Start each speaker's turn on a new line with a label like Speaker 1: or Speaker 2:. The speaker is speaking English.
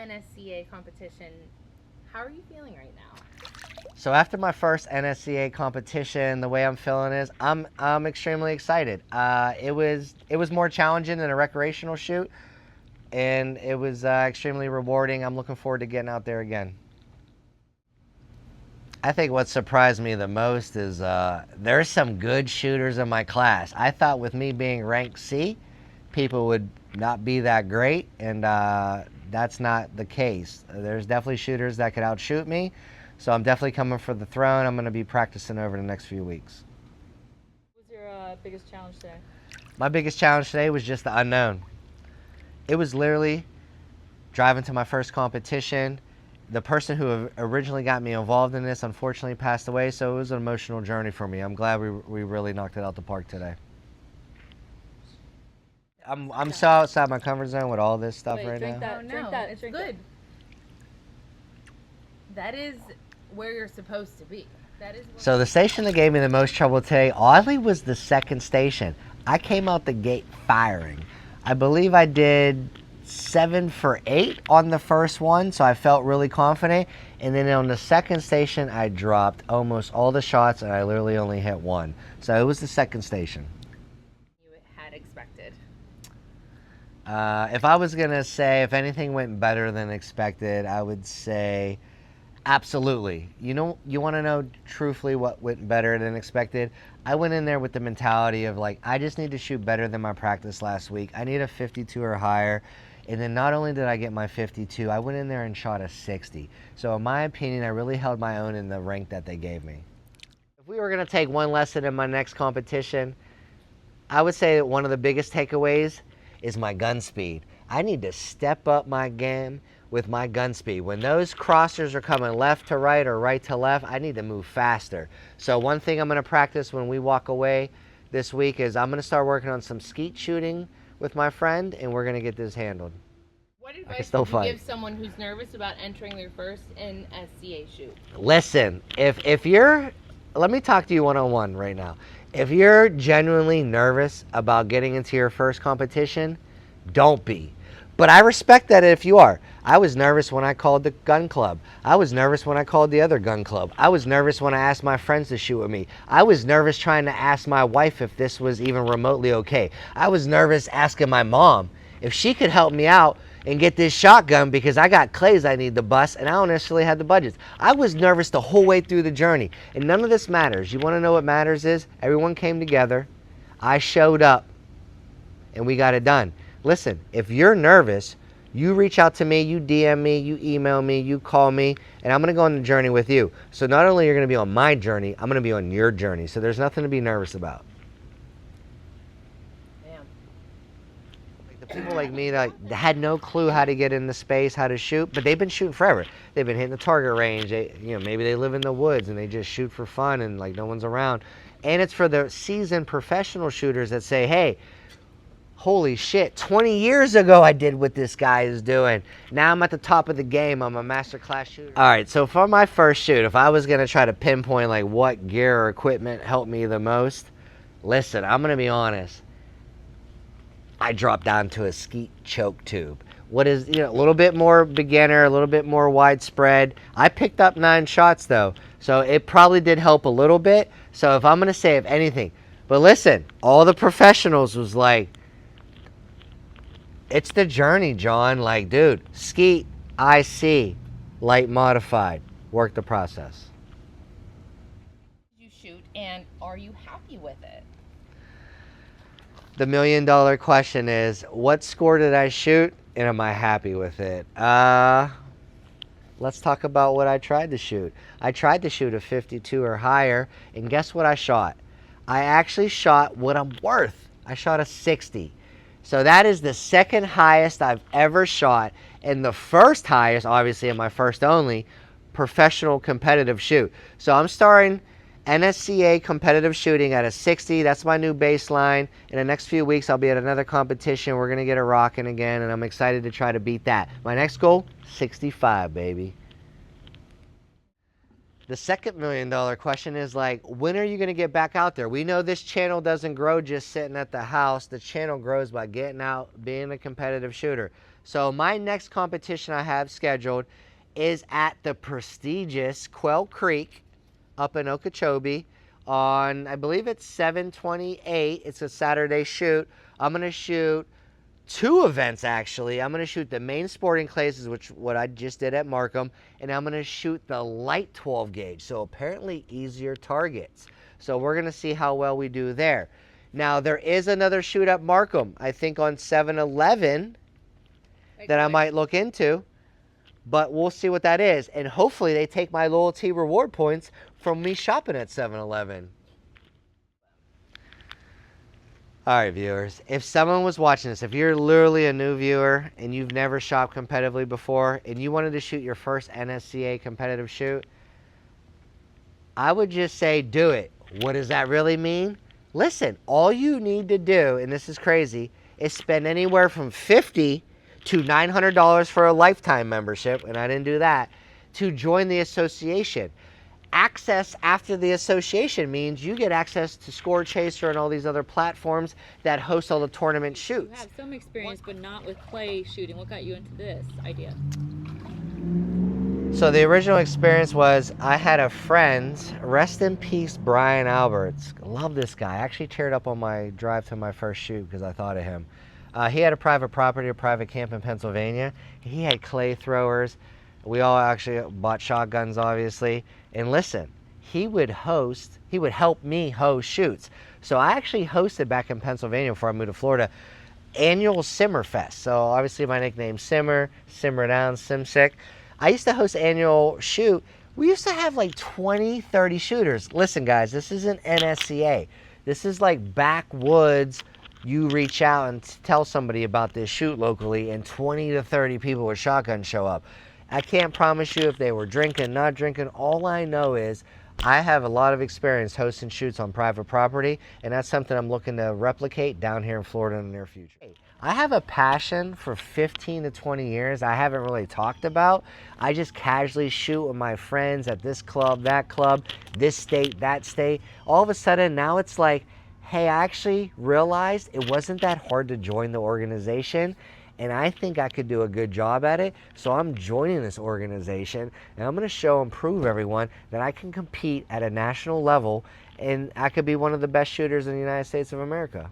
Speaker 1: NSCA competition. How are you feeling right now?
Speaker 2: So after my first NSCA competition, the way I'm feeling is I'm extremely excited. It was more challenging than a recreational shoot, and it was extremely rewarding. I'm looking forward to getting out there again. I think what surprised me the most is there's some good shooters in my class. I thought with me being ranked C, people would not be that great, and that's not the case. There's definitely shooters that could outshoot me, so I'm definitely coming for the throne. I'm going to be practicing over the next few weeks.
Speaker 3: What was your biggest challenge today?
Speaker 2: My biggest challenge today was just the unknown. It was literally driving to my first competition. The person who originally got me involved in this unfortunately passed away, so it was an emotional journey for me. I'm glad we really knocked it out the park today. I'm so outside my comfort zone with all this stuff right
Speaker 3: drink
Speaker 2: now.
Speaker 3: that.
Speaker 1: Oh,
Speaker 3: Drink
Speaker 1: no,
Speaker 3: that.
Speaker 1: it's
Speaker 3: Drink
Speaker 1: good. That is where you're supposed to be. That is.
Speaker 2: So the station that gave me the most trouble today, oddly, was the second station. I came out the gate firing. I believe I did 7 for 8 on the first one, so I felt really confident. And then on the second station, I dropped almost all the shots, and I literally only hit one. So it was the second station.
Speaker 1: You had expected.
Speaker 2: If I was gonna say if anything went better than expected, I would say absolutely. You want to know truthfully what went better than expected? I went in there with the mentality of like, I just need to shoot better than my practice last week. I need a 52 or higher. And then not only did I get my 52, I went in there and shot a 60. So in my opinion, I really held my own in the rank that they gave me. If we were going to take one lesson in my next competition, I would say that one of the biggest takeaways is my gun speed. I need to step up my game with my gun speed. When those crossers are coming left to right or right to left, I need to move faster. So one thing I'm going to practice when we walk away this week is I'm going to start working on some skeet shooting with my friend, and we're going to get this handled.
Speaker 1: What advice
Speaker 2: still
Speaker 1: would you
Speaker 2: fight.
Speaker 1: give someone who's nervous about entering their first NSCA shoot?
Speaker 2: Listen, if you're, let me talk to you one-on-one right now. If you're genuinely nervous about getting into your first competition, don't be. But I respect that if you are. I was nervous when I called the gun club. I was nervous when I called the other gun club. I was nervous when I asked my friends to shoot with me. I was nervous trying to ask my wife if this was even remotely okay. I was nervous asking my mom if she could help me out and get this shotgun because I got clays I need to bust and I don't necessarily have the budgets. I was nervous the whole way through the journey, and none of this matters. You want to know what matters is everyone came together. I showed up and we got it done. Listen, if you're nervous, you reach out to me, you DM me, you email me, you call me, and I'm going to go on the journey with you. So not only you're going to be on my journey, I'm going to be on your journey. So there's nothing to be nervous about.
Speaker 1: Damn.
Speaker 2: Like the people like me that had no clue how to get into space, how to shoot, but they've been shooting forever. They've been hitting the target range. Maybe they live in the woods and they just shoot for fun and like no one's around. And it's for the seasoned professional shooters that say, hey, holy shit, 20 years ago I did what this guy is doing. Now I'm at the top of the game. I'm a master class shooter. All right, so for my first shoot, if I was going to try to pinpoint like what gear or equipment helped me the most, listen, I'm going to be honest. I dropped down to a skeet choke tube. What is, a little bit more beginner, a little bit more widespread. I picked up 9 shots though, so it probably did help a little bit. So if I'm going to say if anything, but listen, all the professionals was like, it's the journey, John. Like, dude, skeet, IC, light modified. Work the process.
Speaker 1: You shoot, and are you happy with it?
Speaker 2: The $1 million question is, what score did I shoot, and am I happy with it? Let's talk about what I tried to shoot. I tried to shoot a 52 or higher, and guess what I shot? I actually shot what I'm worth. I shot a 60. So that is the second highest I've ever shot, and the first highest, obviously in my first only, professional competitive shoot. So I'm starting NSCA competitive shooting at a 60. That's my new baseline. In the next few weeks, I'll be at another competition. We're going to get it rocking again, and I'm excited to try to beat that. My next goal, 65, baby. The second $1 million question is like, when are you going to get back out there? We know this channel doesn't grow just sitting at the house. The channel grows by getting out, being a competitive shooter. So my next competition I have scheduled is at the prestigious Quail Creek up in Okeechobee on, I believe it's 7/28. It's a Saturday shoot. I'm going to shoot two events actually. I'm going to shoot the main sporting clays, which what I just did at Markham, and I'm going to shoot the light 12 gauge. So apparently easier targets. So we're going to see how well we do there. Now there is another shoot at Markham, I think on 7/11 that I might look into, but we'll see what that is. And hopefully they take my loyalty reward points from me shopping at 7-Eleven. All right, viewers, if someone was watching this, if you're literally a new viewer and you've never shopped competitively before and you wanted to shoot your first NSCA competitive shoot, I would just say do it. What does that really mean? Listen, all you need to do, and this is crazy, is spend anywhere from $50 to $900 for a lifetime membership, and I didn't do that, to join the association. Access after the association means you get access to Score Chaser and all these other platforms that host all the tournament
Speaker 3: You
Speaker 2: shoots.
Speaker 3: have some experience, but not with clay shooting. What got you into this idea?
Speaker 2: So the original experience was I had a friend, rest in peace, Brian Alberts. Love this guy. I actually teared up on my drive to my first shoot because I thought of him. He had a private property, a private camp in Pennsylvania. He had clay throwers. We all actually bought shotguns, obviously. And listen, he would help me host shoots. So I actually hosted back in Pennsylvania before I moved to Florida, annual Simmer Fest. So obviously my nickname Simmer, Simmer Down, Simsick. I used to host annual shoot. We used to have like 20, 30 shooters. Listen guys, this isn't NSCA. This is like backwoods. You reach out and tell somebody about this shoot locally and 20 to 30 people with shotguns show up. I can't promise you if they were drinking, not drinking. All I know is I have a lot of experience hosting shoots on private property, and that's something I'm looking to replicate down here in Florida in the near future. I have a passion for 15 to 20 years I haven't really talked about. I just casually shoot with my friends at this club, this state, that state. All of a sudden now it's like, hey, I actually realized it wasn't that hard to join the organization, and I think I could do a good job at it, so I'm joining this organization, and I'm going to show and prove everyone that I can compete at a national level, and I could be one of the best shooters in the United States of America.